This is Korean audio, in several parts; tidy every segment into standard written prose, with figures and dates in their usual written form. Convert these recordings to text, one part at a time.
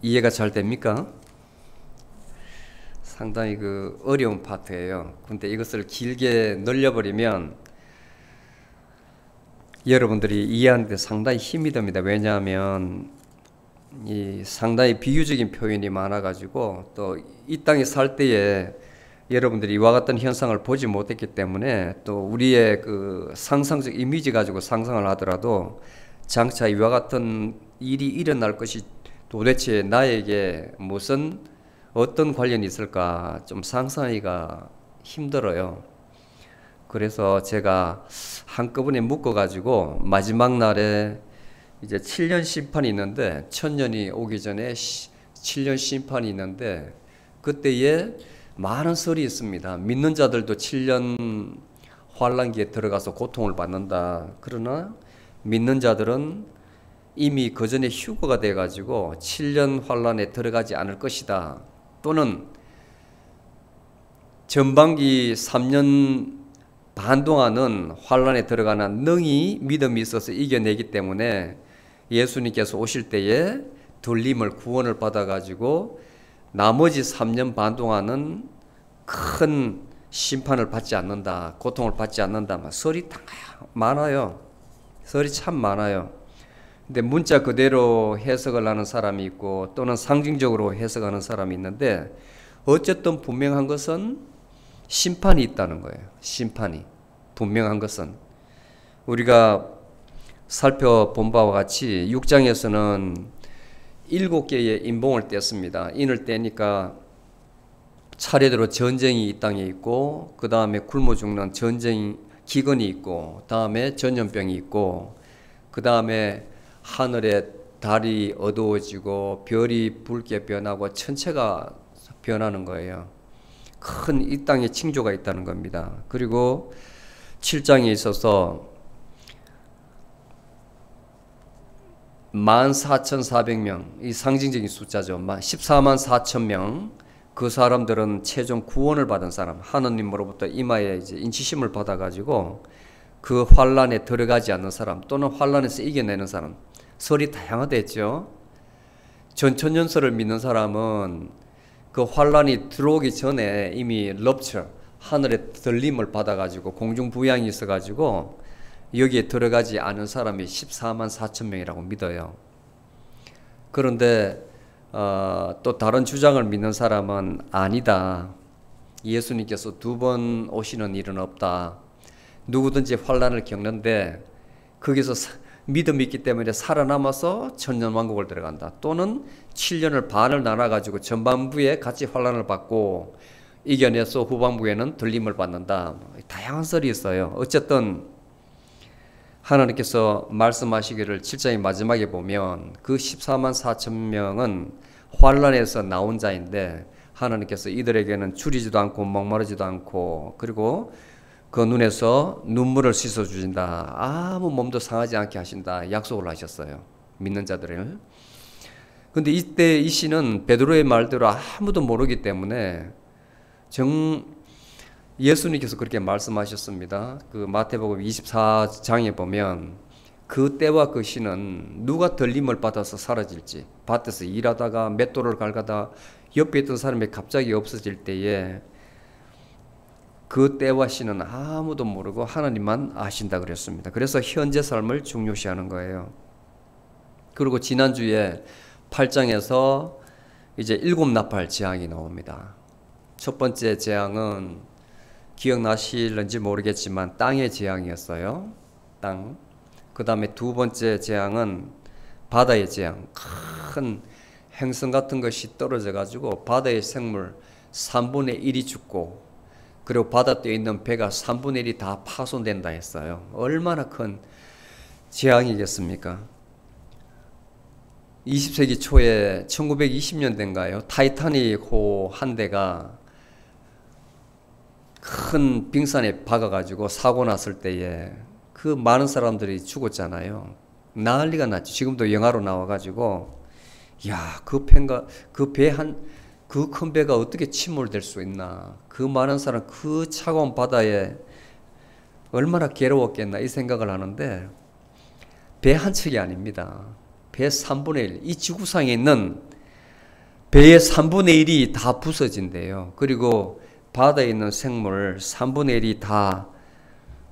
이해가 잘 됩니까? 상당히 어려운 파트예요. 근데 이것을 길게 늘려버리면 여러분들이 이해하는데 상당히 힘이 듭니다. 왜냐하면 이 상당히 비유적인 표현이 많아가지고 또 이 땅에 살 때에 여러분들이 이와 같은 현상을 보지 못했기 때문에 또 우리의 상상적 이미지 가지고 상상을 하더라도 장차 이와 같은 일이 일어날 것이 도대체 나에게 무슨 어떤 관련이 있을까 좀 상상하기가 힘들어요. 그래서 제가 한꺼번에 묶어가지고 마지막 날에 이제 7년 심판이 있는데, 천년이 오기 전에 7년 심판이 있는데 그때에 많은 설이 있습니다. 믿는 자들도 7년 환란기에 들어가서 고통을 받는다. 그러나 믿는 자들은 이미 그 전에 휴거가 돼가지고 7년 환란에 들어가지 않을 것이다. 또는 전반기 3년 반 동안은 환란에 들어가나 능히 믿음이 있어서 이겨내기 때문에 예수님께서 오실 때에 돌림을 구원을 받아가지고 나머지 3년 반 동안은 큰 심판을 받지 않는다, 고통을 받지 않는다. 설이 많아요. 설이 참 많아요. 근데 문자 그대로 해석을 하는 사람이 있고 또는 상징적으로 해석하는 사람이 있는데, 어쨌든 분명한 것은 심판이 있다는 거예요. 심판이 분명한 것은 우리가 살펴본 바와 같이 6장에서는 7개의 인봉을 뗐습니다. 인을 떼니까 차례대로 전쟁이 이 땅에 있고, 그 다음에 굶어 죽는 전쟁 기근이 있고, 다음에 전염병이 있고, 그 다음에 하늘에 달이 어두워지고 별이 붉게 변하고 천체가 변하는 거예요. 큰 이 땅에 징조가 있다는 겁니다. 그리고 7장에 있어서 14,400명, 이 상징적인 숫자죠. 14만 4천 명. 그 사람들은 최종 구원을 받은 사람, 하느님으로부터 이마에 이제 인치심을 받아가지고 그 환란에 들어가지 않는 사람, 또는 환란에서 이겨내는 사람. 설이 다양하겠죠. 전천년설을 믿는 사람은 그 환란이 들어오기 전에 이미 럽처, 하늘의 들림을 받아가지고 공중부양이 있어가지고 여기에 들어가지 않은 사람이 14만 4천 명이라고 믿어요. 그런데 또 다른 주장을 믿는 사람은 아니다. 예수님께서 2번 오시는 일은 없다. 누구든지 환란을 겪는데 거기서 믿음이 있기 때문에 살아남아서 천년왕국을 들어간다. 또는 7년을 반을 나눠가지고 전반부에 같이 환란을 받고 이겨내서 후반부에는 들림을 받는다. 다양한 설이 있어요. 어쨌든 하나님께서 말씀하시기를 7장의 마지막에 보면 그 14만 4천 명은 환란에서 나온 자인데, 하나님께서 이들에게는 줄이지도 않고 목마르지도 않고, 그리고 그 눈에서 눈물을 씻어주신다. 아무 몸도 상하지 않게 하신다. 약속을 하셨어요. 믿는 자들을. 근데 이때 이 시는 베드로의 말대로 아무도 모르기 때문에 예수님께서 그렇게 말씀하셨습니다. 그 마태복음 24장에 보면 그 때와 그 시는 누가 들림을 받아서 사라질지, 밭에서 일하다가 맷돌을 갈가다 옆에 있던 사람이 갑자기 없어질 때에 그 때와 시는 아무도 모르고 하나님만 아신다 그랬습니다. 그래서 현재 삶을 중요시하는 거예요. 그리고 지난주에 8장에서 이제 7나팔 재앙이 나옵니다. 첫 번째 재앙은 기억나실는지 모르겠지만 땅의 재앙이었어요. 땅. 그 다음에 두 번째 재앙은 바다의 재앙. 큰 행성 같은 것이 떨어져 가지고 바다의 생물 3분의 1이 죽고, 그리고 바다에 있는 배가 3분의 1이 다 파손된다 했어요. 얼마나 큰 재앙이겠습니까? 20세기 초에 1920년대인가요? 타이타닉호 한 대가 큰 빙산에 박아가지고 사고 났을 때에 그 많은 사람들이 죽었잖아요. 난리가 났죠. 지금도 영화로 나와가지고, 야, 그 큰 배가 어떻게 침몰될 수 있나. 그 많은 사람, 그 차가운 바다에 얼마나 괴로웠겠나 이 생각을 하는데, 배 한 척이 아닙니다. 배 3분의 1. 이 지구상에 있는 배의 3분의 1이 다 부서진대요. 그리고 바다에 있는 생물 3분의 1이 다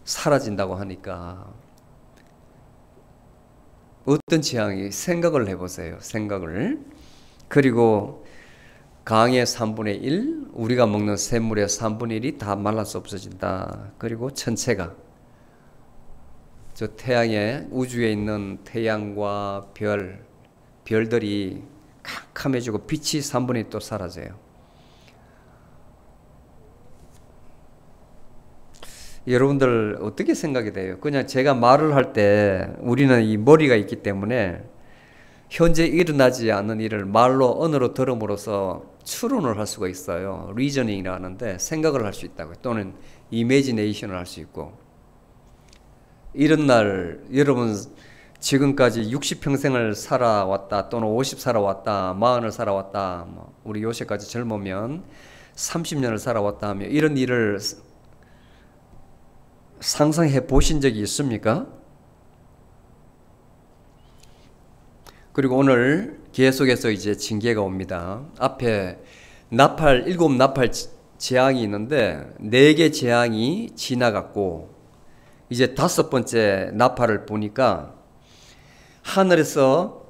사라진다고 하니까 어떤 재앙이, 생각을 해보세요. 생각을. 그리고 강의 3분의 1, 우리가 먹는 샘물의 3분의 1이 다 말라서 없어진다. 그리고 천체가, 저 태양의, 우주에 있는 태양과 별들이 캄캄해지고 빛이 3분의 1 또 사라져요. 여러분들 어떻게 생각이 돼요? 그냥 제가 말을 할 때 우리는 이 머리가 있기 때문에 현재 일어나지 않는 일을 말로, 언어로 들음으로써 추론을 할 수가 있어요. 리저닝이라 하는데 생각을 할 수 있다고요. 또는 이미지네이션을 할 수 있고. 이런 날 여러분 지금까지 60평생을 살아왔다, 또는 50 살아왔다, 40을 살아왔다, 우리 요새까지 젊으면 30년을 살아왔다 하며 이런 일을 상상해 보신 적이 있습니까? 그리고 오늘 계속해서 이제 징계가 옵니다. 앞에 일곱 나팔 재앙이 있는데 4개 재앙이 지나갔고 이제 5번째 나팔을 보니까 하늘에서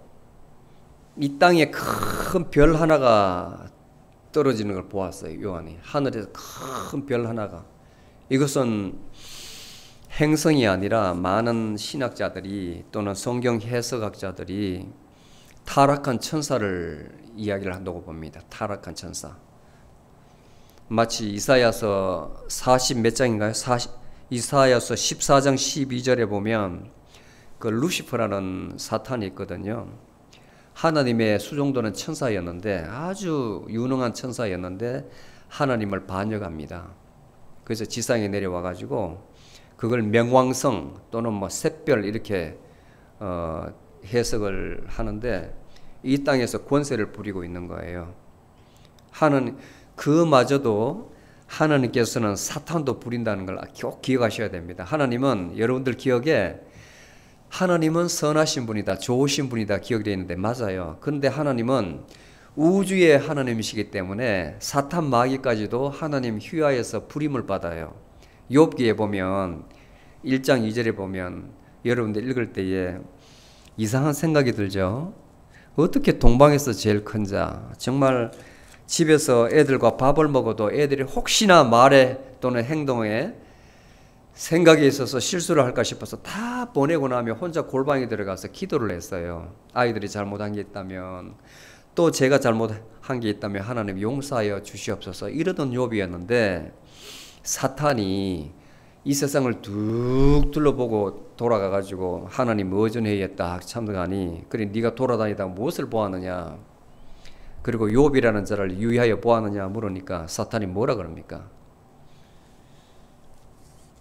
이 땅에 큰 별 하나가 떨어지는 걸 보았어요. 요한이 하늘에서 큰 별 하나가, 이것은 행성이 아니라 많은 신학자들이 또는 성경 해석학자들이 타락한 천사를 이야기를 한다고 봅니다. 타락한 천사. 마치 이사야서 40 몇 장인가요? 이사야서 14장 12절에 보면 그 루시퍼라는 사탄이 있거든요. 하나님의 수종도는 천사였는데, 아주 유능한 천사였는데 하나님을 반역합니다. 그래서 지상에 내려와 가지고 그걸 명왕성 또는 뭐 샛별 이렇게 해석을 하는데 이 땅에서 권세를 부리고 있는 거예요. 그마저도 하나님께서는 사탄도 부린다는 걸 꼭 기억하셔야 됩니다. 하나님은, 여러분들 기억에 하나님은 선하신 분이다, 좋으신 분이다 기억되어 있는데 맞아요. 그런데 하나님은 우주의 하나님이시기 때문에 사탄 마귀까지도 하나님 휘하에서 부림을 받아요. 욥기에 보면 1장 2절에 보면 여러분들 읽을 때에 이상한 생각이 들죠. 어떻게 동방에서 제일 큰 자, 정말 집에서 애들과 밥을 먹어도 애들이 혹시나 말에 또는 행동에 생각에 있어서 실수를 할까 싶어서 다 보내고 나면 혼자 골방에 들어가서 기도를 했어요. 아이들이 잘못한 게 있다면, 또 제가 잘못한 게 있다면 하나님 용서하여 주시옵소서 이러던 욥이었는데, 사탄이 이 세상을 뚝 둘러보고 돌아가가지고 하나님 의전회의에 딱 참석하니, 그래 네가 돌아다니다 무엇을 보았느냐, 그리고 욥이라는 자를 유의하여 보았느냐 물으니까 사탄이 뭐라 그럽니까?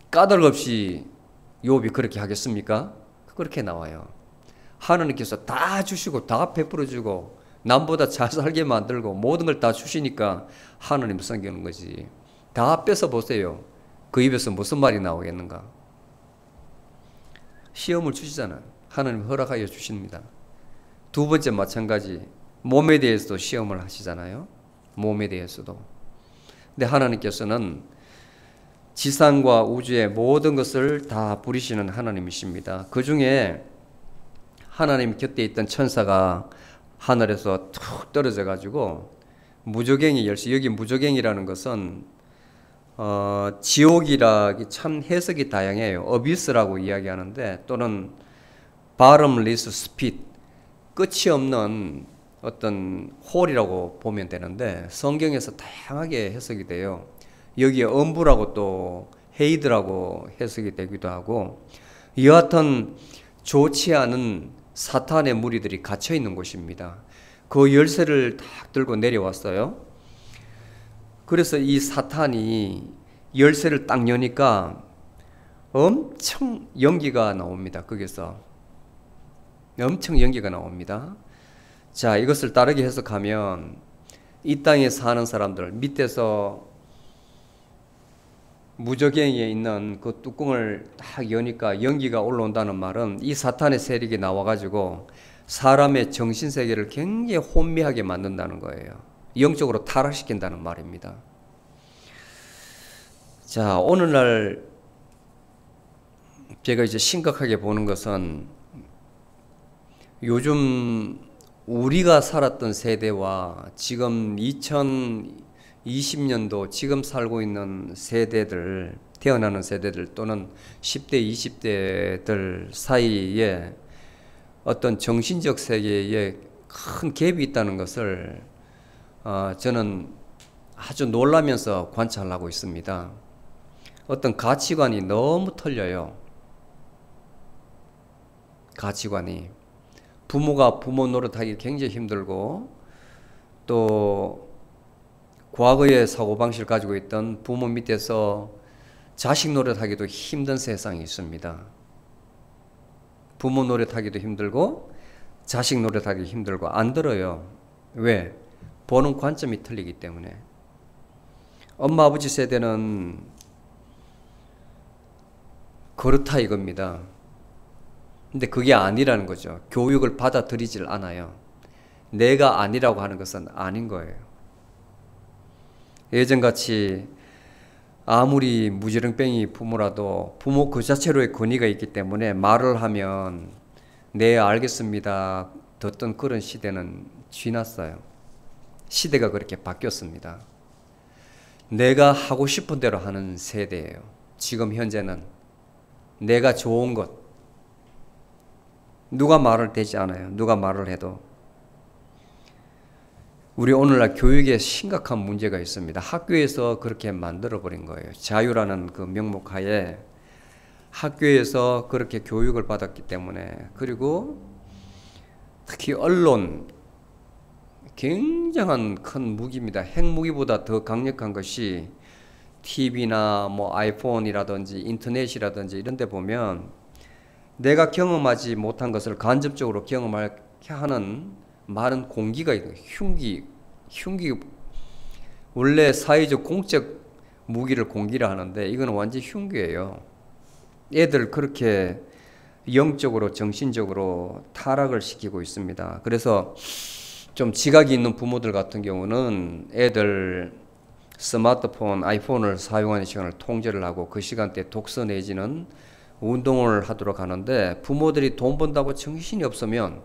까닭없이 욥이 그렇게 하겠습니까? 그렇게 나와요. 하나님께서 다 주시고 다 베풀어 주고 남보다 잘 살게 만들고 모든 걸 다 주시니까 하나님 섬기는 거지. 다 뺏어 보세요. 그 입에서 무슨 말이 나오겠는가? 시험을 주시잖아요. 하나님 허락하여 주십니다. 두 번째 마찬가지, 몸에 대해서도 시험을 하시잖아요. 몸에 대해서도. 근데 하나님께서는 지상과 우주의 모든 것을 다 부리시는 하나님이십니다. 그 중에 하나님 곁에 있던 천사가 하늘에서 툭 떨어져 가지고 무저갱이 열쇠, 여기 무저갱이라는 것은 지옥이라 참 해석이 다양해요. 어비스라고 이야기하는데, 또는 bottomless pit, 끝이 없는 어떤 홀이라고 보면 되는데 성경에서 다양하게 해석이 돼요. 여기에 엄부라고 또 헤이드라고 해석이 되기도 하고, 여하튼 좋지 않은 사탄의 무리들이 갇혀 있는 곳입니다. 그 열쇠를 딱 들고 내려왔어요. 그래서 이 사탄이 열쇠를 딱 여니까 엄청 연기가 나옵니다. 거기서 엄청 연기가 나옵니다. 자, 이것을 다르게 해석하면 이 땅에 사는 사람들, 밑에서 무저갱이에 있는 그 뚜껑을 딱 여니까 연기가 올라온다는 말은 이 사탄의 세력이 나와가지고 사람의 정신세계를 굉장히 혼미하게 만든다는 거예요. 영적으로 타락시킨다는 말입니다. 자, 오늘날 제가 이제 심각하게 보는 것은 요즘 우리가 살았던 세대와 지금 2020년도 지금 살고 있는 세대들, 태어나는 세대들 또는 10대, 20대들 사이에 어떤 정신적 세계에 큰 갭이 있다는 것을 저는 아주 놀라면서 관찰하고 있습니다. 어떤 가치관이 너무 틀려요. 가치관이. 부모가 부모 노릇하기 굉장히 힘들고, 또 과거의 사고방식을 가지고 있던 부모 밑에서 자식 노릇하기도 힘든 세상이 있습니다. 부모 노릇하기도 힘들고 자식 노릇하기 힘들고 안 들어요. 왜? 보는 관점이 틀리기 때문에. 엄마 아버지 세대는 그렇다 이겁니다. 근데 그게 아니라는 거죠. 교육을 받아들이질 않아요. 내가 아니라고 하는 것은 아닌 거예요. 예전같이 아무리 무지렁뱅이 부모라도 부모 그 자체로의 권위가 있기 때문에 말을 하면 네 알겠습니다 듣던 그런 시대는 지났어요. 시대가 그렇게 바뀌었습니다. 내가 하고 싶은 대로 하는 세대예요. 지금 현재는 내가 좋은 것, 누가 말을 대지 않아요. 누가 말을 해도. 우리 오늘날 교육에 심각한 문제가 있습니다. 학교에서 그렇게 만들어버린 거예요. 자유라는 그 명목 하에 학교에서 그렇게 교육을 받았기 때문에. 그리고 특히 언론, 굉장한 큰 무기입니다. 핵무기보다 더 강력한 것이 TV나 뭐 아이폰이라든지 인터넷이라든지 이런 데 보면 내가 경험하지 못한 것을 간접적으로 경험하게 하는 많은 공기가 있는 흉기. 원래 사회적 공적 무기를 공기라 하는데 이건 완전 흉기예요. 애들 그렇게 영적으로 정신적으로 타락을 시키고 있습니다. 그래서 좀 지각이 있는 부모들 같은 경우는 애들 스마트폰, 아이폰을 사용하는 시간을 통제를 하고 그 시간대에 독서 내지는 운동을 하도록 하는데, 부모들이 돈 번다고 정신이 없으면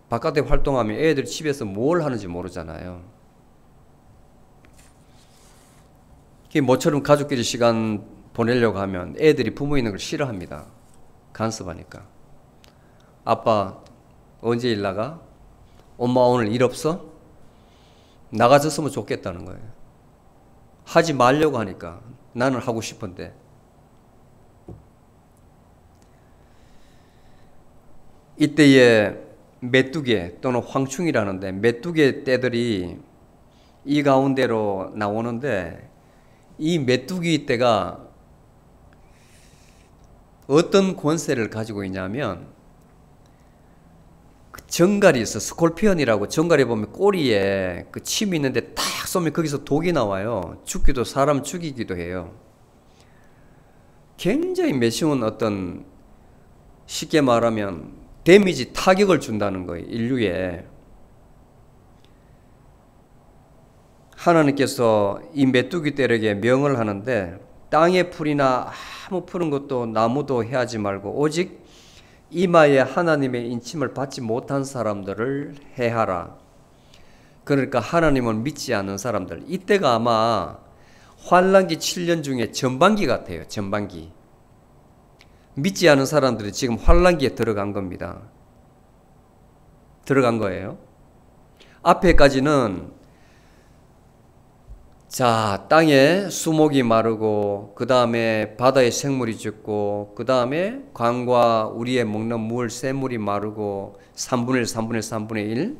바깥에 활동하면 애들 집에서 뭘 하는지 모르잖아요. 모처럼 가족끼리 시간 보내려고 하면 애들이 부모 있는 걸 싫어합니다. 간섭하니까. 아빠 언제 일 나가? 엄마 오늘 일 없어? 나가줬으면 좋겠다는 거예요. 하지 말려고 하니까 나는 하고 싶은데. 이때에 메뚜기 또는 황충이라는데, 메뚜기 떼들이 이 가운데로 나오는데, 이 메뚜기 떼가 어떤 권세를 가지고 있냐면, 그 정갈이 있어. 스콜피언이라고. 정갈에 보면 꼬리에 그 침이 있는데 탁 쏘면 거기서 독이 나와요. 죽기도, 사람 죽이기도 해요. 굉장히 매시운 어떤, 쉽게 말하면 데미지, 타격을 준다는 거예요. 인류에. 하나님께서 이 메뚜기 떼에게 명을 하는데, 땅의 풀이나 아무 푸른 것도 나무도 해하지 말고 오직 이마에 하나님의 인침을 받지 못한 사람들을 해하라. 그러니까 하나님을 믿지 않는 사람들. 이때가 아마 환란기 7년 중에 전반기 같아요. 전반기. 믿지 않은 사람들이 지금 환란기에 들어간 겁니다. 들어간 거예요. 앞에까지는 자, 땅에 수목이 마르고, 그 다음에 바다에 생물이 죽고, 그 다음에 강과 우리의 먹는 물, 샘물이 마르고, 3분의 1, 3분의 1, 3분의 1,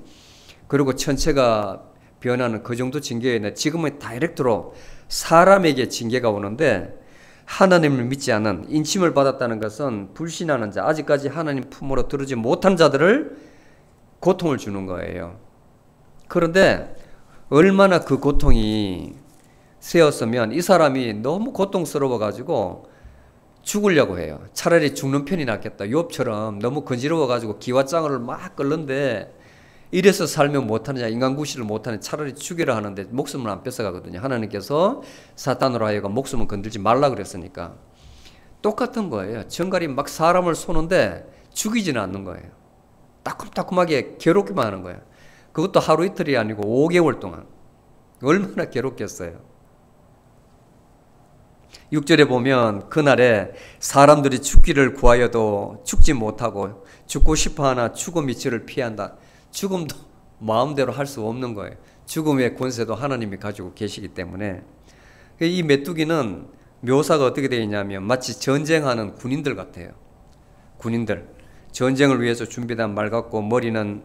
그리고 천체가 변하는 그 정도 징계였는데, 지금은 다이렉트로 사람에게 징계가 오는데, 하나님을 믿지 않은, 인침을 받았다는 것은 불신하는 자, 아직까지 하나님 품으로 들어오지 못한 자들을 고통을 주는 거예요. 그런데 얼마나 그 고통이 세었으면 이 사람이 너무 고통스러워 가지고 죽으려고 해요. 차라리 죽는 편이 낫겠다. 욥처럼 너무 건지러워가지고 기와장어를 막 끓는데 이래서 살면 못하느냐, 인간구실을 못하느냐, 차라리 죽이라 하는데 목숨을 안 뺏어가거든요. 하나님께서 사탄으로 하여금 목숨을 건들지 말라 그랬으니까. 똑같은 거예요. 정갈이 막 사람을 쏘는데 죽이지는 않는 거예요. 따끔따끔하게 괴롭기만 하는 거예요. 그것도 하루 이틀이 아니고 5개월 동안. 얼마나 괴롭겠어요. 6절에 보면 그날에 사람들이 죽기를 구하여도 죽지 못하고 죽고 싶어하나 죽음이 저를 피한다. 죽음도 마음대로 할 수 없는 거예요. 죽음의 권세도 하나님이 가지고 계시기 때문에. 이 메뚜기는 묘사가 어떻게 되어 있냐면 마치 전쟁하는 군인들 같아요. 군인들. 전쟁을 위해서 준비된 말 같고 머리는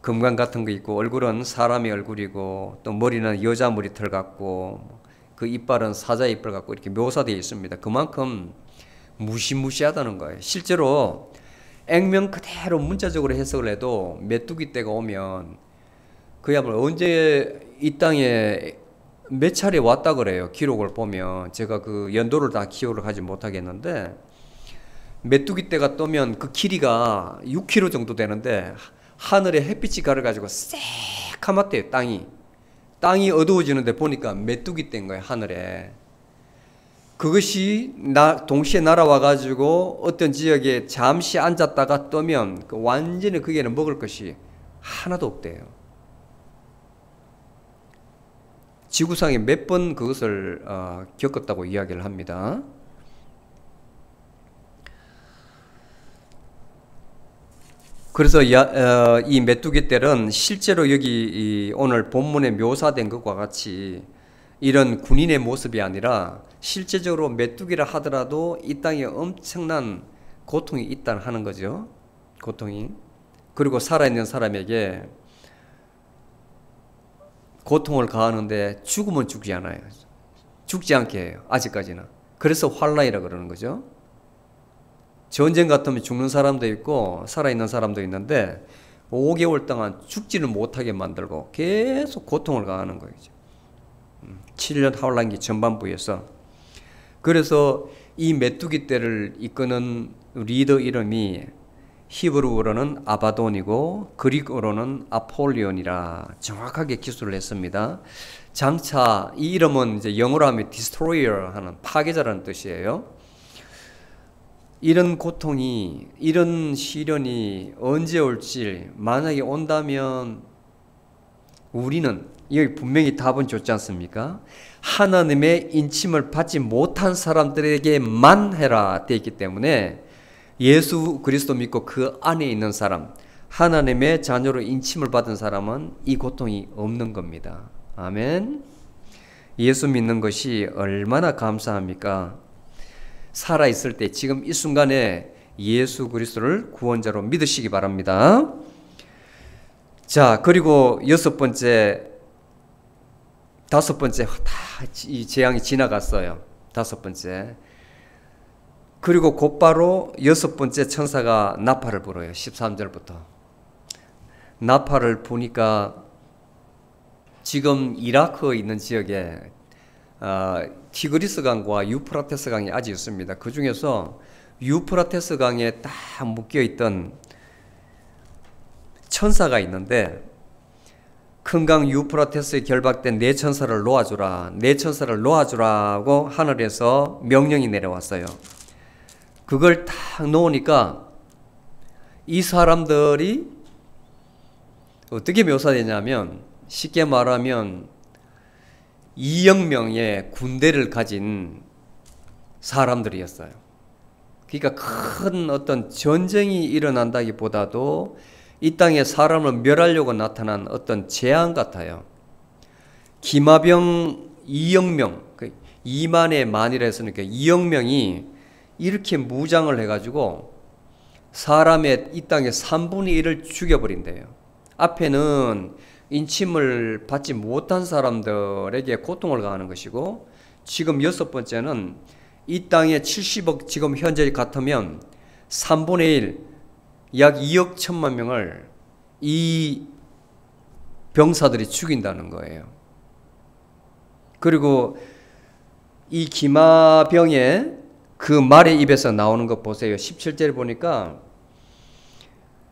금관 같은 거 있고 얼굴은 사람의 얼굴이고 또 머리는 여자 머리털 같고 그 이빨은 사자 이빨 같고 이렇게 묘사되어 있습니다. 그만큼 무시무시하다는 거예요. 실제로 액면 그대로 문자적으로 해석을 해도 메뚜기 때가 오면 그야말로 언제 이 땅에 몇 차례 왔다 그래요. 기록을 보면 제가 그 연도를 다 기억을 하지 못하겠는데 메뚜기 때가 뜨면 그 길이가 6km 정도 되는데 하늘에 햇빛이 가려가지고 새카맣대요. 땅이 어두워지는데 보니까 메뚜기 떼인 거예요. 하늘에. 그것이 동시에 날아와가지고 어떤 지역에 잠시 앉았다가 뜨면 완전히 거기에는 먹을 것이 하나도 없대요. 지구상에 몇 번 그것을 겪었다고 이야기를 합니다. 그래서 이 메뚜기 떼는 실제로 여기 오늘 본문에 묘사된 것과 같이 이런 군인의 모습이 아니라 실제적으로 메뚜기라 하더라도 이 땅에 엄청난 고통이 있다 하는 거죠. 고통이. 그리고 살아있는 사람에게 고통을 가하는데 죽으면 죽지 않아요. 죽지 않게 해요. 아직까지는. 그래서 환란이라 그러는 거죠. 전쟁 같으면 죽는 사람도 있고 살아있는 사람도 있는데 5개월 동안 죽지는 못하게 만들고 계속 고통을 가하는 거죠. 7년 환란기 전반부에서. 그래서 이 메뚜기 떼를 이끄는 리더 이름이 히브리어로는 아바돈이고 그리스어로는 아폴리온이라 정확하게 기술을 했습니다. 장차 이 이름은 이제 영어로 하면 디스트로이어 하는 파괴자라는 뜻이에요. 이런 고통이, 이런 시련이 언제 올지 만약에 온다면 우리는 여기 분명히 답은 줬지 않습니까? 하나님의 인침을 받지 못한 사람들에게만 해라 되어 있기 때문에 예수 그리스도 믿고 그 안에 있는 사람, 하나님의 자녀로 인침을 받은 사람은 이 고통이 없는 겁니다. 아멘. 예수 믿는 것이 얼마나 감사합니까? 살아있을 때 지금 이 순간에 예수 그리스도를 구원자로 믿으시기 바랍니다. 자, 그리고 다섯 번째 다 이 재앙이 지나갔어요. 다섯 번째. 그리고 곧바로 여섯 번째 천사가 나팔을 불어요. 13절부터. 나팔을 부니까 지금 이라크에 있는 지역에 티그리스 강과 유프라테스 강이 아직 있습니다. 그 중에서 유프라테스 강에 딱 묶여있던 천사가 있는데 큰 강 유프라테스에 결박된 네 천사를 놓아주라고 하늘에서 명령이 내려왔어요. 그걸 딱 놓으니까 이 사람들이 어떻게 묘사되냐면 쉽게 말하면 2억 명의 군대를 가진 사람들이었어요. 그러니까 큰 어떤 전쟁이 일어난다기보다도 이 땅에 사람을 멸하려고 나타난 어떤 재앙 같아요. 기마병 2억 명, 2만의 만이라 했으니까 2억 명이 이렇게 무장을 해가지고 사람의 이 땅의 3분의 1을 죽여버린대요. 앞에는 인침을 받지 못한 사람들에게 고통을 가하는 것이고 지금 여섯 번째는 이 땅에 70억 지금 현재 같으면 3분의 1, 약 2억 1천만 명을 이 병사들이 죽인다는 거예요. 그리고 이 기마병에 그 말의 입에서 나오는 것 보세요. 17절에 보니까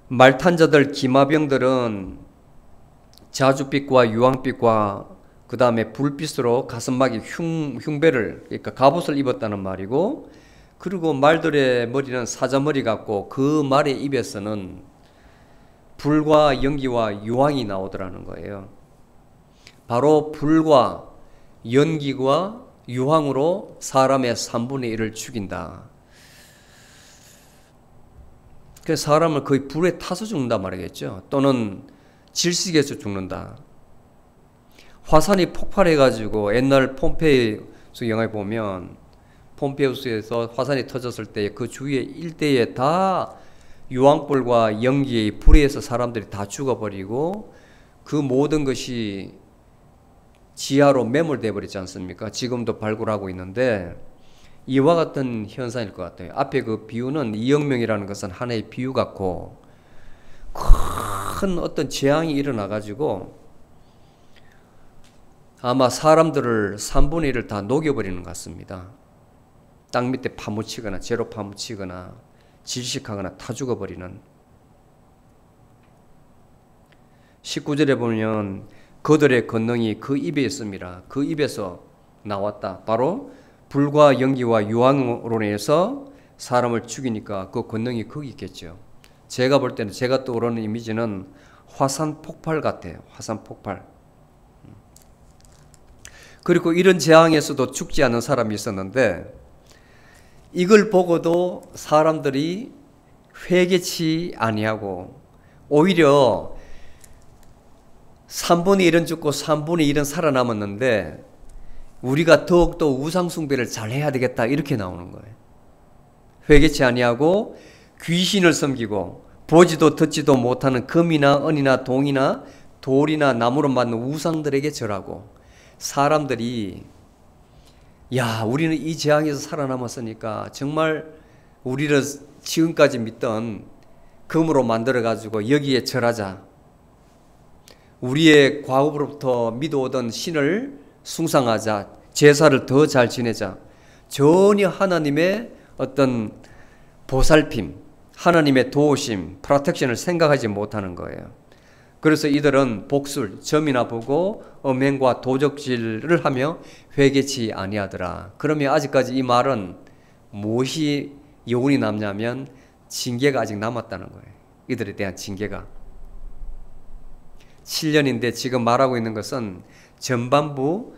말탄 자들 기마병들은 자줏빛과 유황빛과 그 다음에 불빛으로 가슴막이 흉배를, 그러니까 갑옷을 입었다는 말이고, 그리고 말들의 머리는 사자머리 같고 그 말의 입에서는 불과 연기와 유황이 나오더라는 거예요. 바로 불과 연기와 유황으로 사람의 3분의 1을 죽인다. 그래서 사람을 거의 불에 타서 죽는다 말이겠죠. 또는 질식해서 죽는다. 화산이 폭발해가지고 옛날 폼페이우스 영화에 보면 폼페이우스에서 화산이 터졌을 때 그 주위에 일대에 다 유황불과 연기의 불에 의해서 사람들이 다 죽어버리고 그 모든 것이 지하로 매몰돼 버리지 않습니까? 지금도 발굴하고 있는데 이와 같은 현상일 것 같아요. 앞에 그 비유는 이혁명이라는 것은 하나의 비유 같고 큰 어떤 재앙이 일어나 가지고 아마 사람들을 3분의 1을 다 녹여버리는 것 같습니다. 땅 밑에 파묻히거나 재로 파묻히거나 질식하거나 타 죽어버리는. 19절에 보면 그들의 권능이 그 입에 있습니다. 그 입에서 나왔다. 바로 불과 연기와 유황으로 인해서 사람을 죽이니까 그 권능이 거기 있겠죠. 제가 볼 때는, 제가 떠오르는 이미지는 화산 폭발 같아요. 화산 폭발. 그리고 이런 재앙에서도 죽지 않은 사람이 있었는데 이걸 보고도 사람들이 회개치 아니하고 오히려 3분의 1은 죽고 3분의 1은 살아남았는데 우리가 더욱더 우상숭배를 잘해야 되겠다 이렇게 나오는 거예요. 회개치 아니하고 귀신을 섬기고 보지도 듣지도 못하는 금이나 은이나 동이나 돌이나 나무로 만든 우상들에게 절하고, 사람들이 야, 우리는 이 재앙에서 살아남았으니까 정말 우리를 지금까지 믿던 금으로 만들어가지고 여기에 절하자. 우리의 과거로부터 믿어오던 신을 숭상하자. 제사를 더 잘 지내자. 전혀 하나님의 어떤 보살핌, 하나님의 도우심, 프로텍션을 생각하지 못하는 거예요. 그래서 이들은 복술, 점이나 보고 음행과 도적질을 하며 회개치 아니하더라. 그러면 아직까지 이 말은 무엇이 여운이 남냐면 징계가 아직 남았다는 거예요. 이들에 대한 징계가. 7년인데 지금 말하고 있는 것은 전반부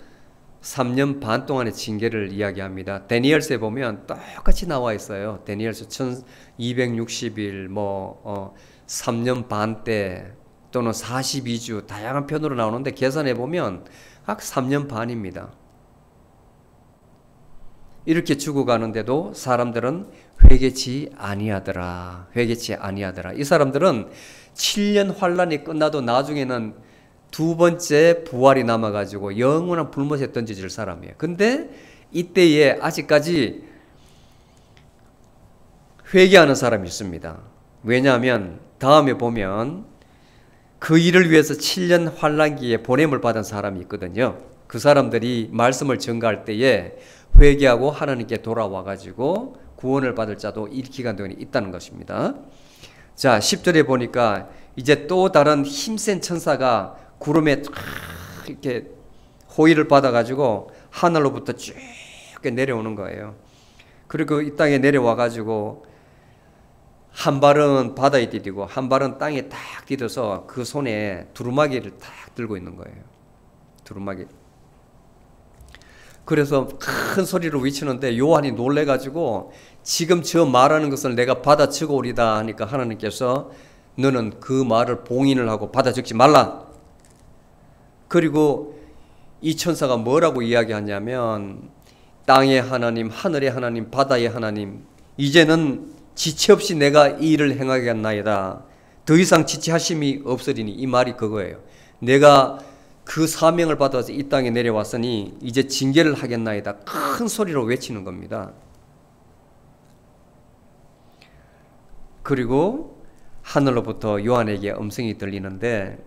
3년 반 동안의 징계를 이야기합니다. 다니엘서에 보면 똑같이 나와 있어요. 다니엘서 1260일, 3년 반 때 또는 42주 다양한 편으로 나오는데 계산해 보면 각 3년 반입니다. 이렇게 죽어가는데도 사람들은 회개치 아니하더라. 회개치 아니하더라. 이 사람들은 7년 환란이 끝나도 나중에는 두 번째 부활이 남아가지고 영원한 불못에 던져질 사람이에요. 근데 이때에 아직까지 회개하는 사람이 있습니다. 왜냐하면 다음에 보면 그 일을 위해서 7년 환란기에 보냄을 받은 사람이 있거든요. 그 사람들이 말씀을 전가할 때에 회개하고 하나님께 돌아와가지고 구원을 받을 자도 이 기간 동안에 있다는 것입니다. 자, 10절에 보니까 이제 또 다른 힘센 천사가 구름에 이렇게 호의를 받아가지고 하늘로부터 쭉 내려오는 거예요. 그리고 이 땅에 내려와가지고 한 발은 바다에 디디고 한 발은 땅에 딱 디뎌서 그 손에 두루마기를 딱 들고 있는 거예요. 두루마기. 그래서 큰 소리로 외치는데 요한이 놀래가지고 지금 저 말하는 것을 내가 받아 적어 오리다 하니까 하나님께서 너는 그 말을 봉인을 하고 받아 적지 말라. 그리고 이 천사가 뭐라고 이야기하냐면 땅의 하나님, 하늘의 하나님, 바다의 하나님, 이제는 지체 없이 내가 이 일을 행하겠나이다. 더 이상 지체하심이 없으리니. 이 말이 그거예요. 내가 그 사명을 받아서 이 땅에 내려왔으니 이제 징계를 하겠나이다. 큰 소리로 외치는 겁니다. 그리고 하늘로부터 요한에게 음성이 들리는데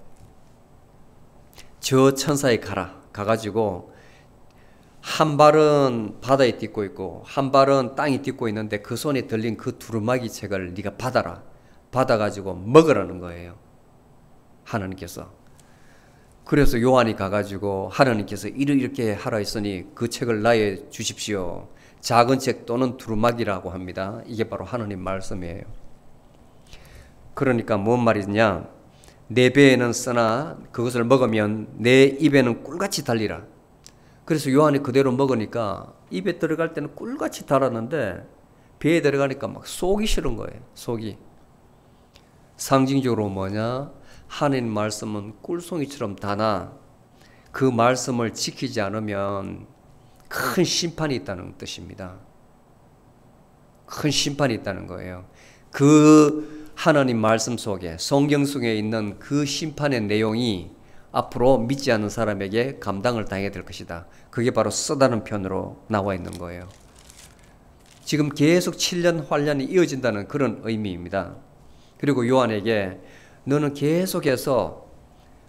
저 천사에 가라. 가가지고 한 발은 바다에 딛고 있고 한 발은 땅에 딛고 있는데 그 손에 들린 그 두루마기 책을 네가 받아라. 받아가지고 먹으라는 거예요. 하나님께서. 그래서 요한이 가가지고 하나님께서 이렇게 하라 했으니 그 책을 나에 주십시오. 작은 책 또는 두루마기라고 합니다. 이게 바로 하나님 말씀이에요. 그러니까 뭔 말이냐? 내 배에는 쓰나 그것을 먹으면 내 입에는 꿀같이 달리라. 그래서 요한이 그대로 먹으니까 입에 들어갈 때는 꿀같이 달았는데 배에 들어가니까 막 속이 싫은 거예요. 속이. 상징적으로 뭐냐? 하나님 말씀은 꿀송이처럼 다나 그 말씀을 지키지 않으면 큰 심판이 있다는 뜻입니다. 큰 심판이 있다는 거예요. 그 하나님 말씀 속에 성경 속에 있는 그 심판의 내용이 앞으로 믿지 않는 사람에게 감당을 당해야 될 것이다. 그게 바로 쓰다는 편으로 나와 있는 거예요. 지금 계속 7년 환란이 이어진다는 그런 의미입니다. 그리고 요한에게 너는 계속해서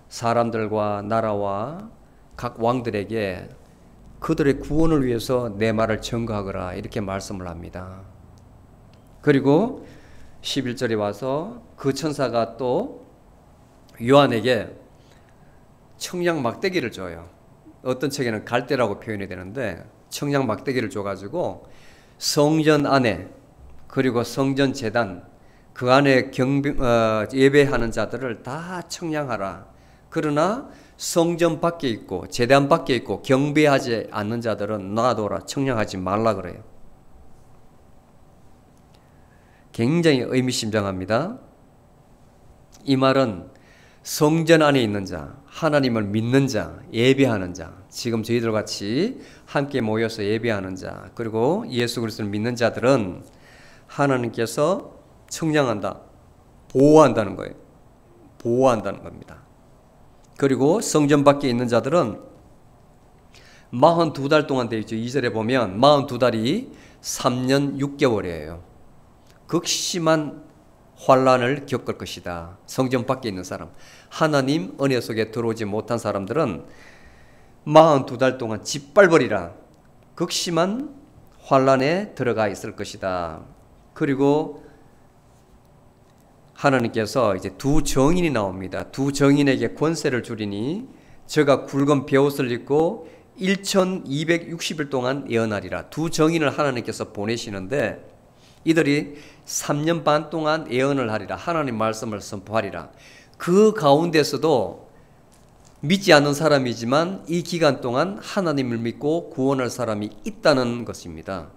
사람들과 나라와 각 왕들에게 그들의 구원을 위해서 내 말을 증거하거라 이렇게 말씀을 합니다. 그리고 11절에 와서 그 천사가 또 요한에게 청량 막대기를 줘요. 어떤 책에는 갈대라고 표현이 되는데 청량 막대기를 줘가지고 성전 안에 그리고 성전 제단 그 안에 예배하는 자들을 다 청량하라. 그러나 성전 밖에 있고 제단 밖에 있고 경배하지 않는 자들은 놔둬라. 청량하지 말라 그래요. 굉장히 의미심장합니다. 이 말은 성전 안에 있는 자, 하나님을 믿는 자, 예배하는 자, 지금 저희들 같이 함께 모여서 예배하는 자, 그리고 예수 그리스도를 믿는 자들은 하나님께서 청량한다, 보호한다는 거예요. 보호한다는 겁니다. 그리고 성전 밖에 있는 자들은 42달 동안 되어 있죠. 2절에 보면 42달이 3년 6개월이에요. 극심한 환란을 겪을 것이다. 성전 밖에 있는 사람, 하나님 은혜 속에 들어오지 못한 사람들은 42달 동안 짓밟으리라. 극심한 환란에 들어가 있을 것이다. 그리고 하나님께서 이제 두 정인이 나옵니다. 두 정인에게 권세를 주리니 저가 굵은 베옷을 입고 1260일 동안 예언하리라. 두 정인을 하나님께서 보내시는데 이들이 3년 반 동안 예언을 하리라. 하나님 말씀을 선포하리라. 그 가운데서도 믿지 않는 사람이지만 이 기간 동안 하나님을 믿고 구원할 사람이 있다는 것입니다.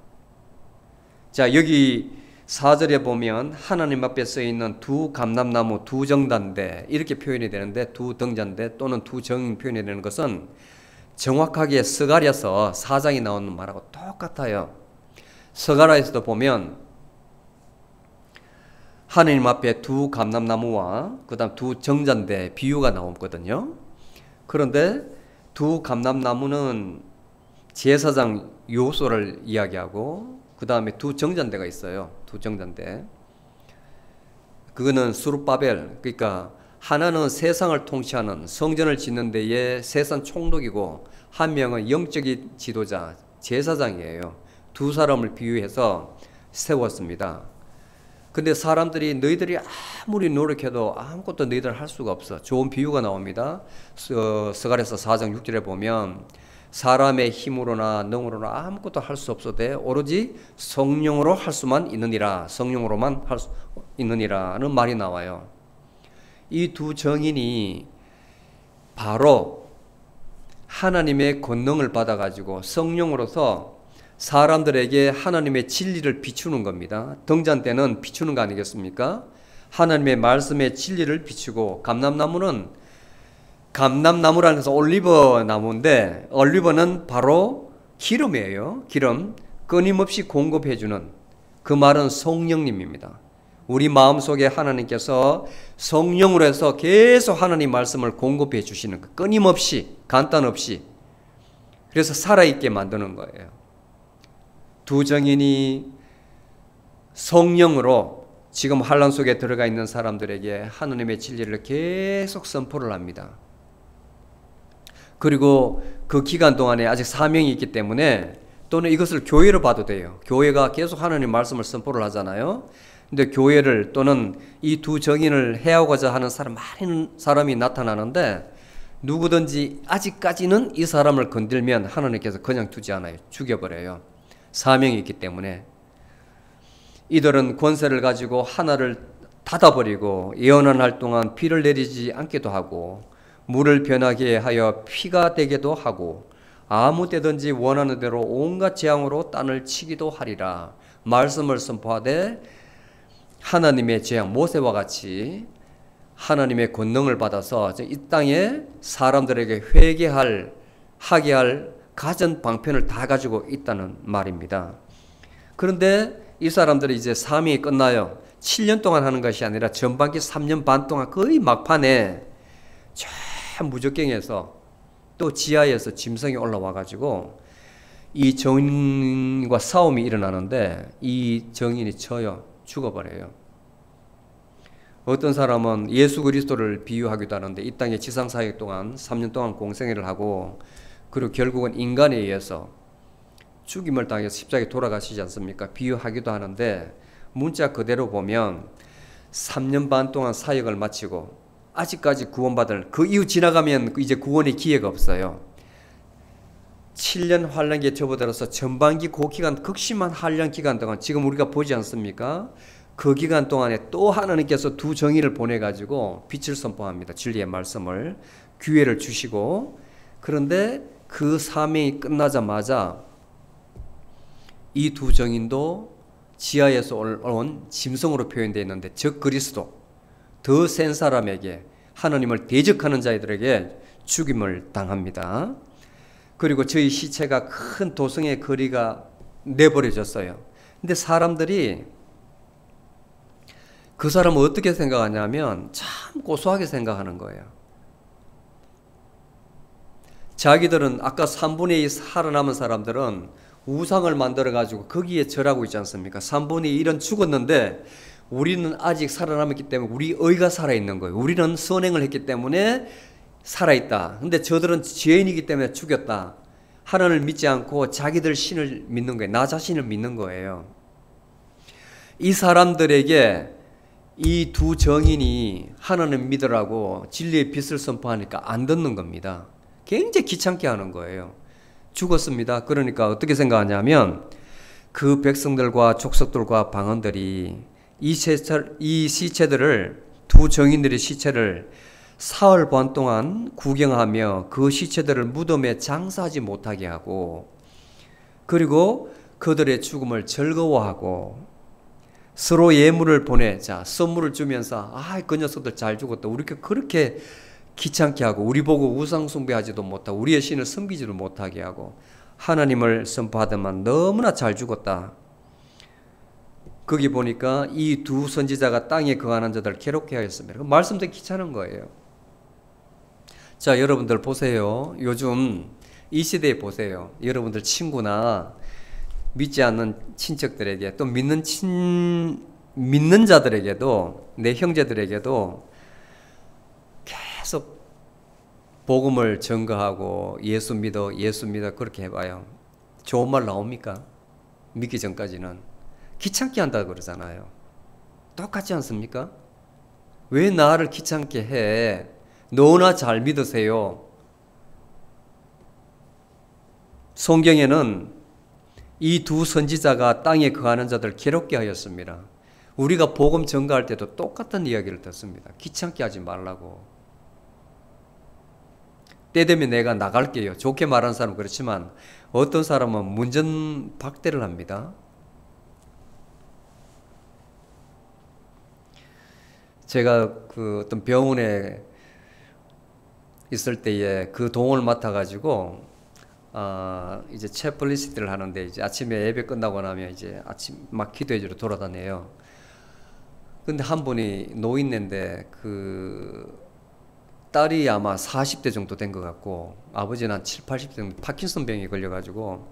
자, 여기 4절에 보면 하나님 앞에 써있는 두 감람나무 두 정단대 이렇게 표현이 되는데 두 등잔대 또는 두 정인 표현이 되는 것은 정확하게 스가랴서 4장이 나오는 말하고 똑같아요. 스가랴에서도 보면 하나님 앞에 두 감람나무와 그 다음 두 정잔대 비유가 나오거든요. 그런데 두 감람나무는 제사장 요소를 이야기하고 그 다음에 두 정잔대가 있어요. 두 정잔대. 그거는 수룹바벨, 그러니까 하나는 세상을 통치하는 성전을 짓는 데의 세상 총독이고 한 명은 영적인 지도자, 제사장이에요. 두 사람을 비유해서 세웠습니다. 근데 사람들이 너희들이 아무리 노력해도 아무것도 너희들 할 수가 없어. 좋은 비유가 나옵니다. 스가랴서 4장 6절에 보면 사람의 힘으로나 능으로나 아무것도 할 수 없어도 오로지 성령으로 할 수만 있느니라. 성령으로만 할 수 있느니라는 말이 나와요. 이 두 정인이 바로 하나님의 권능을 받아가지고 성령으로서 사람들에게 하나님의 진리를 비추는 겁니다. 등잔대는 비추는 거 아니겠습니까? 하나님의 말씀의 진리를 비추고 감람나무라는 것은 올리브 나무인데 올리브는 바로 기름이에요. 기름, 끊임없이 공급해주는 그 말은 성령님입니다. 우리 마음속에 하나님께서 성령으로 해서 계속 하나님 말씀을 공급해 주시는 거, 끊임없이 간단 없이. 그래서 살아있게 만드는 거예요. 두 정인이 성령으로 지금 환란 속에 들어가 있는 사람들에게 하나님의 진리를 계속 선포를 합니다. 그리고 그 기간 동안에 아직 사명이 있기 때문에 또는 이것을 교회로 봐도 돼요. 교회가 계속 하나님 말씀을 선포를 하잖아요. 근데 교회를 또는 이 두 정인을 해하고자 하는 많은 사람이 나타나는데 누구든지 아직까지는 이 사람을 건들면 하나님께서 그냥 두지 않아요. 죽여버려요. 사명이 있기 때문에. 이들은 권세를 가지고 하나를 닫아버리고 예언을 할 동안 비를 내리지 않기도 하고 물을 변하게 하여 피가 되게도 하고 아무 때든지 원하는 대로 온갖 재앙으로 땅을 치기도 하리라. 말씀을 선포하되 하나님의 재앙, 모세와 같이 하나님의 권능을 받아서 이 땅에 사람들에게 하게 할 가전 방편을 다 가지고 있다는 말입니다. 그런데 이 사람들이 이제 사명이 끝나요. 7년 동안 하는 것이 아니라 전반기 3년 반 동안 거의 막판에 저 무적경에서 또 지하에서 짐승이 올라와 가지고 이 정인과 싸움이 일어나는데 이 정인이 져요. 죽어버려요. 어떤 사람은 예수 그리스도를 비유하기도 하는데 이 땅에 지상사역 동안 3년 동안 공생애를 하고 그리고 결국은 인간에 의해서 죽임을 당해서 십자가에 돌아가시지 않습니까? 비유하기도 하는데 문자 그대로 보면 3년 반 동안 사역을 마치고 아직까지 구원받을 그 이후 지나가면 이제 구원의 기회가 없어요. 7년 환란기에 접어들어서 전반기 그 기간 극심한 환란 기간 동안 지금 우리가 보지 않습니까? 그 기간 동안에 또 하나님께서 두 정의를 보내가지고 빛을 선포합니다. 진리의 말씀을 기회를 주시고 그런데 그 사명이 끝나자마자 이 두 정인도 지하에서 온 짐승으로 표현되어 있는데 즉 그리스도 더 센 사람에게 하나님을 대적하는 자들에게 죽임을 당합니다. 그리고 저희 시체가 큰 도성의 거리가 내버려졌어요. 근데 사람들이 그 사람을 어떻게 생각하냐면 참 고소하게 생각하는 거예요. 자기들은 아까 3분의 2 살아남은 사람들은 우상을 만들어 가지고 거기에 절하고 있지 않습니까? 3분의 1은 죽었는데 우리는 아직 살아남았기 때문에 우리 의가 살아있는 거예요. 우리는 선행을 했기 때문에 살아있다. 근데 저들은 죄인이기 때문에 죽였다. 하나님을 믿지 않고 자기들 신을 믿는 거예요. 나 자신을 믿는 거예요. 이 사람들에게 이 두 정인이 하나님 믿으라고 진리의 빛을 선포하니까 안 듣는 겁니다. 굉장히 귀찮게 하는 거예요. 죽었습니다. 그러니까 어떻게 생각하냐면 그 백성들과 족속들과 방언들이 이 시체들을 두 정인들의 시체를 사흘 반 동안 구경하며 그 시체들을 무덤에 장사하지 못하게 하고 그리고 그들의 죽음을 즐거워하고 서로 예물을 보내자 선물을 주면서 그 녀석들 잘 죽었다. 우리가 그렇게 귀찮게 하고 우리 보고 우상 숭배하지도 못하고 우리의 신을 섬기지도 못하게 하고 하나님을 선포하더만 너무나 잘 죽었다. 거기 보니까 이 두 선지자가 땅에 거하는 자들을 괴롭게 하였습니다. 말씀도 귀찮은 거예요. 자, 여러분들 보세요. 요즘 이 시대에 보세요. 여러분들 친구나 믿지 않는 친척들에게 또 믿는 자들에게도 내 형제들에게도 계속 복음을 전가하고 예수 믿어 그렇게 해봐요. 좋은 말 나옵니까? 믿기 전까지는 귀찮게 한다고 그러잖아요. 똑같지 않습니까? 왜 나를 귀찮게 해? 너나 잘 믿으세요. 성경에는 이 두 선지자가 땅에 거하는 자들 괴롭게 하였습니다. 우리가 복음 전가할 때도 똑같은 이야기를 듣습니다. 귀찮게 하지 말라고. 때 되면 내가 나갈게요. 좋게 말하는 사람은 그렇지만 어떤 사람은 문전박대를 합니다. 제가 그 어떤 병원에 있을 때에 그 동을 맡아가지고 이제 체플리스트를 하는데 이제 아침에 예배 끝나고 나면 이제 아침 막 기도해주러 돌아다녀요. 근데 한 분이 노인네인데 그 딸이 아마 40대 정도 된 것 같고 아버지는 한 7, 80대 정도 파킨슨 병에 걸려가지고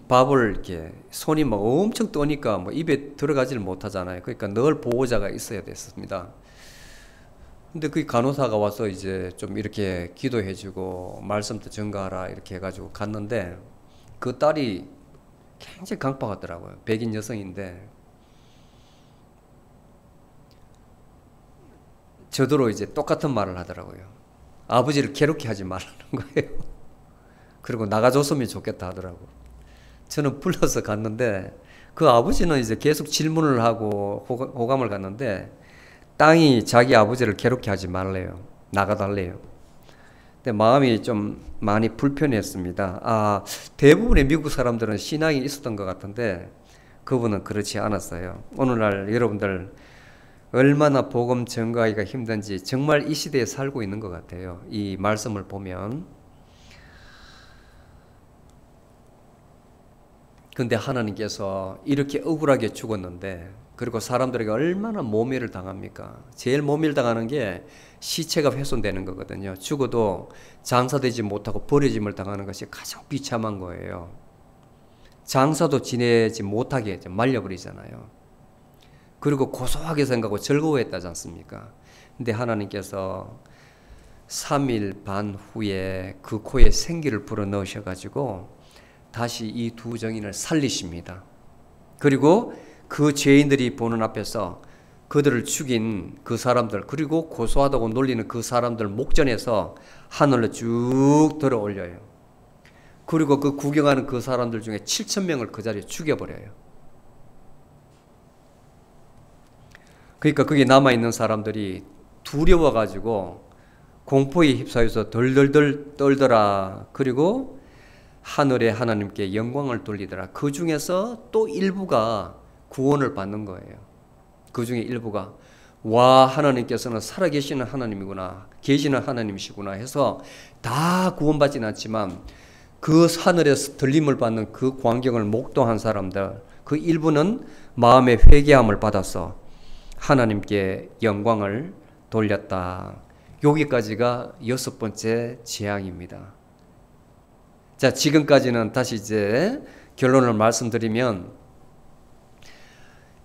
밥을 이렇게 손이 막 엄청 떠니까 뭐 입에 들어가지를 못하잖아요. 그러니까 늘 보호자가 있어야 됐습니다. 근데 그 간호사가 와서 이제 좀 이렇게 기도해주고 말씀도 전가하라 이렇게 해가지고 갔는데 그 딸이 굉장히 강박하더라고요. 백인 여성인데 저더러 이제 똑같은 말을 하더라고요. 아버지를 괴롭게 하지 말라는 거예요. 그리고 나가줬으면 좋겠다 하더라고. 저는 불러서 갔는데 그 아버지는 이제 계속 질문을 하고 호감을 갖는데 땅이 자기 아버지를 괴롭게 하지 말래요. 나가달래요. 근데 마음이 좀 많이 불편했습니다. 대부분의 미국 사람들은 신앙이 있었던 것 같은데 그분은 그렇지 않았어요. 오늘날 여러분들 얼마나 복음 전가하기가 힘든지 정말 이 시대에 살고 있는 것 같아요. 이 말씀을 보면. 근데 하나님께서 이렇게 억울하게 죽었는데 그리고 사람들에게 얼마나 모멸을 당합니까? 제일 모멸 당하는 게 시체가 훼손되는 거거든요. 죽어도 장사되지 못하고 버려짐을 당하는 것이 가장 비참한 거예요. 장사도 지내지 못하게 해서 말려버리잖아요. 그리고 고소하게 생각하고 즐거워했다지 않습니까? 근데 하나님께서 3일 반 후에 그 코에 생기를 불어넣으셔가지고 다시 이 두 정인을 살리십니다. 그리고 그 죄인들이 보는 앞에서 그들을 죽인 그 사람들 그리고 고소하다고 놀리는 그 사람들 목전에서 하늘로 쭉 들어 올려요. 그리고 그 구경하는 그 사람들 중에 7,000명을 그 자리에 죽여버려요. 그러니까 거기 남아있는 사람들이 두려워가지고 공포에 휩싸여서 덜덜덜 떨더라. 그리고 하늘의 하나님께 영광을 돌리더라. 그 중에서 또 일부가 구원을 받는 거예요. 그 중에 일부가 와 하나님께서는 살아계시는 하나님이구나 계시는 하나님이시구나 해서 다 구원받지는 않지만 그 하늘에서 들림을 받는 그 광경을 목도한 사람들 그 일부는 마음의 회개함을 받아서 하나님께 영광을 돌렸다. 여기까지가 6번째 재앙입니다. 자, 지금까지는 다시 이제 결론을 말씀드리면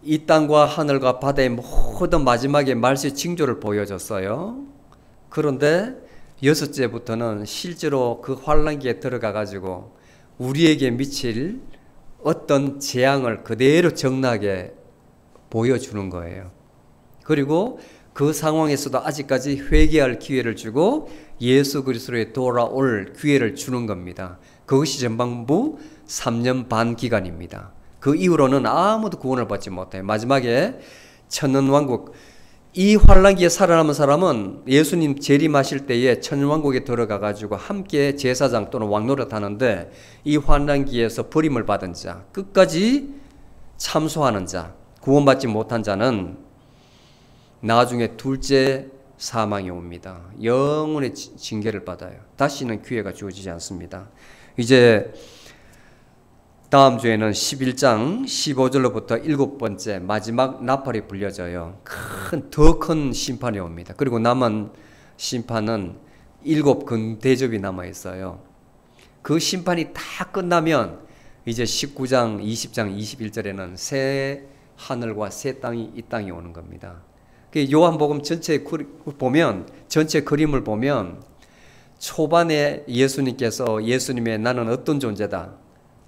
이 땅과 하늘과 바다의 모든 마지막에 말씀의 징조를 보여줬어요. 그런데 6제부터는 실제로 그 환란기에 들어가 가지고 우리에게 미칠 어떤 재앙을 그대로 적나게 보여주는 거예요. 그리고 그 상황에서도 아직까지 회개할 기회를 주고 예수 그리스도에 돌아올 기회를 주는 겁니다. 그것이 전반부 3년 반 기간입니다. 그 이후로는 아무도 구원을 받지 못해요. 마지막에 천년왕국 이 환란기에 살아남은 사람은 예수님 재림하실 때에 천년왕국에 들어가 가지고 함께 제사장 또는 왕노릇 하는데 이 환란기에서 버림을 받은 자 끝까지 참소하는 자 구원받지 못한 자는 나중에 둘째 사망이 옵니다. 영원의 징계를 받아요. 다시는 기회가 주어지지 않습니다. 이제 다음 주에는 11장 15절로부터 7번째 마지막 나팔이 불려져요. 더 큰 심판이 옵니다. 그리고 남은 심판은 7근 대접이 남아 있어요. 그 심판이 다 끝나면 이제 19장, 20장, 21절에는 새 하늘과 새 땅이 이 땅에 오는 겁니다. 요한복음 전체 그림을 보면 초반에 예수님의 나는 어떤 존재다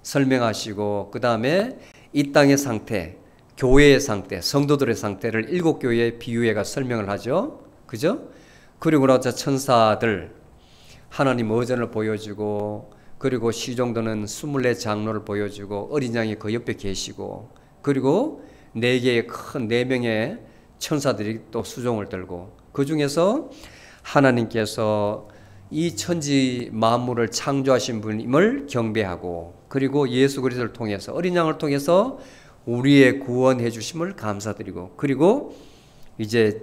설명하시고 그 다음에 이 땅의 상태, 교회의 상태, 성도들의 상태를 7교회에 비유해가 설명을 하죠. 그죠? 그리고 나서 천사들 하나님 의전을 보여주고 그리고 시종도는 24장로를 보여주고 어린 양이 그 옆에 계시고 그리고 4개의 큰 4명의 천사들이 또 수종을 들고 그 중에서 하나님께서 이 천지 만물을 창조하신 분임을 경배하고 그리고 예수 그리스도를 통해서 어린 양을 통해서 우리의 구원해 주심을 감사드리고 그리고 이제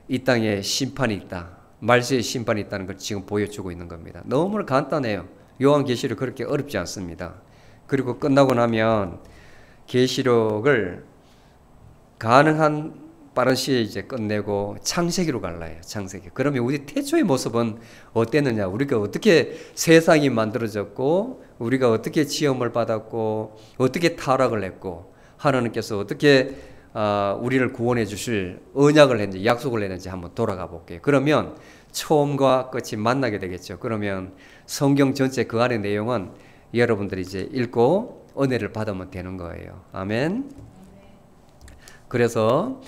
이 땅에 심판이 있다. 말세의 심판이 있다는 걸 지금 보여주고 있는 겁니다. 너무 간단해요. 요한계시록 그렇게 어렵지 않습니다. 그리고 끝나고 나면 계시록을 가능한 빠른 시에 이제 끝내고 창세기로 갈라요. 창세기. 그러면 우리 태초의 모습은 어땠느냐? 우리가 어떻게 세상이 만들어졌고 우리가 어떻게 지음을 받았고 어떻게 타락을 했고 하나님께서 어떻게 우리를 구원해 주실 언약을 했는지 약속을 했는지 한번 돌아가 볼게요. 그러면 처음과 끝이 만나게 되겠죠. 그러면 성경 전체 그 안의 내용은 여러분들이 이제 읽고 은혜를 받으면 되는 거예요. 아멘. 그래서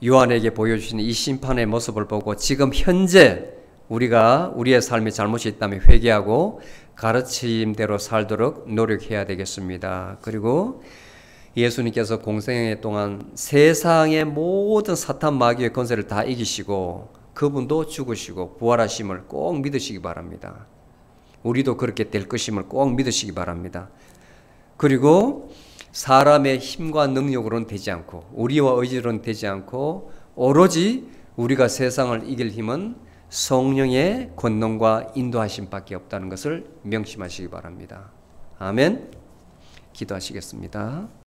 요한에게 보여주신 이 심판의 모습을 보고 지금 현재 우리가 우리의 삶에 잘못이 있다면 회개하고 가르침대로 살도록 노력해야 되겠습니다. 그리고 예수님께서 공생애 동안 세상의 모든 사탄 마귀의 권세를 다 이기시고 그분도 죽으시고 부활하심을 꼭 믿으시기 바랍니다. 우리도 그렇게 될 것임을 꼭 믿으시기 바랍니다. 그리고 사람의 힘과 능력으로는 되지 않고 우리와 의지로는 되지 않고 오로지 우리가 세상을 이길 힘은 성령의 권능과 인도하심밖에 없다는 것을 명심하시기 바랍니다. 아멘. 기도하시겠습니다.